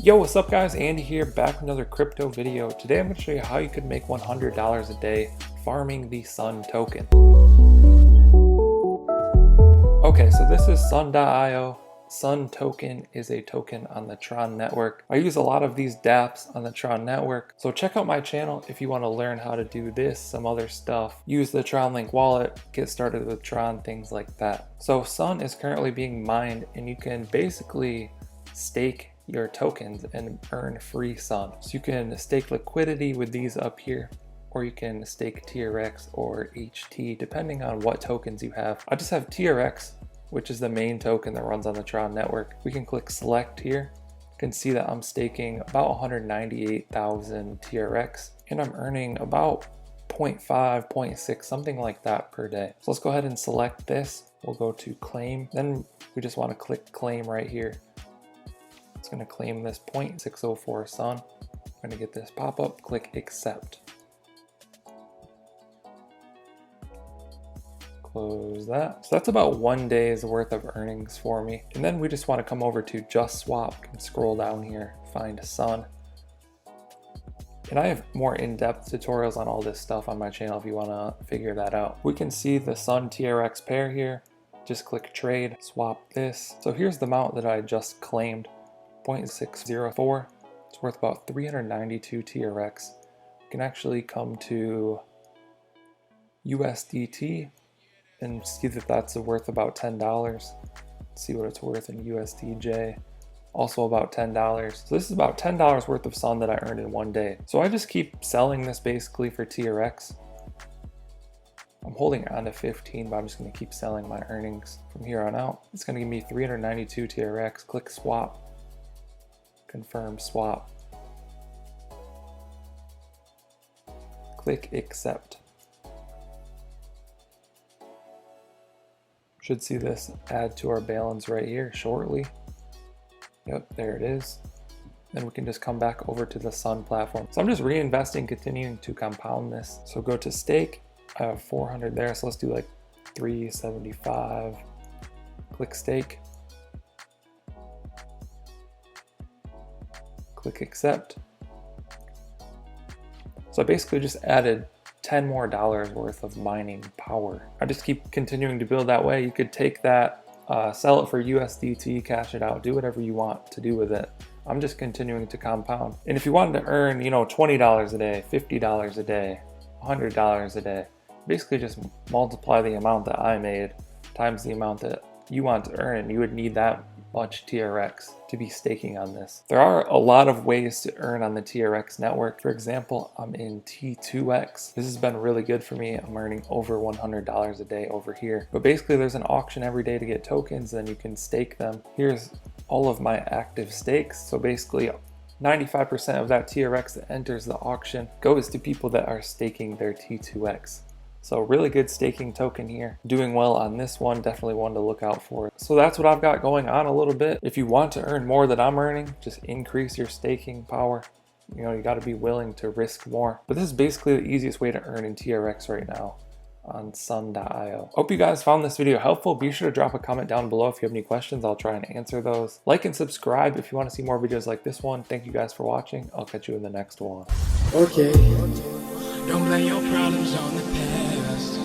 Yo, what's up guys? Andy here, back with another crypto video. Today I'm going to show you how you could make $100 a day farming the Sun token. Okay, so this is sun.io. Sun token is a token on the Tron network. I use a lot of these dApps on the Tron network, so check out my channel if you want to learn how to do this, some other stuff. Use the Tron Link wallet, get started with Tron, things like that. So Sun is currently being mined and you can basically stake your tokens and earn free Sun. So you can stake liquidity with these up here, or you can stake TRX or HT depending on what tokens you have. I just have TRX, which is the main token that runs on the Tron network. We can click select here. You can see that I'm staking about 198,000 TRX and I'm earning about 0.5, 0.6, something like that per day. So let's go ahead and select this. We'll go to claim. Then we just want to click claim right here. It's going to claim this 0.604 Sun. I'm going to get this pop up, click accept. Close that. So that's about 1 day's worth of earnings for me. And then we just want to come over to just swap and scroll down here, find Sun. And I have more in-depth tutorials on all this stuff on my channel if you want to figure that out. We can see the Sun TRX pair here. Just click trade, swap this. So here's the amount that I just claimed, 0.604. It's worth about 392 TRX. You can actually come to USDT and see that that's worth about $10. See what it's worth in USDJ. Also about $10. So this is about $10 worth of Sun that I earned in 1 day. So I just keep selling this basically for TRX. I'm holding on to 15, but I'm just going to keep selling my earnings from here on out. It's going to give me 392 TRX. Click swap. Confirm swap. Click accept. Should see this add to our balance right here shortly. Yep, there it is. Then we can just come back over to the Sun platform. So I'm just reinvesting, continuing to compound this. So go to stake. I have 400 there, so let's do like 375. Click stake. Click accept. So I basically just added $10 more worth of mining power. I just keep continuing to build that way. You could take that, sell it for USDT, cash it out, do whatever you want to do with it. I'm just continuing to compound. And if you wanted to earn, $20 a day, $50 a day, $100 a day, basically just multiply the amount that I made times the amount that you want to earn, and you would need that much TRX to be staking on this. There are a lot of ways to earn on the TRX network. For example, I'm in T2X. This has been really good for me. I'm earning over $100 a day over here. But basically there's an auction every day to get tokens, then you can stake them. Here's all of my active stakes. So basically 95% of that TRX that enters the auction goes to people that are staking their T2X. So really good staking token here. Doing well on this one, definitely one to look out for. So that's what I've got going on a little bit. If you want to earn more than I'm earning, just increase your staking power. You got to be willing to risk more. But this is basically the easiest way to earn in TRX right now on sun.io. Hope you guys found this video helpful. Be sure to drop a comment down below if you have any questions. I'll try and answer those. Like and subscribe if you want to see more videos like this one. Thank you guys for watching. I'll catch you in the next one. Okay. Don't blame your problems on the past.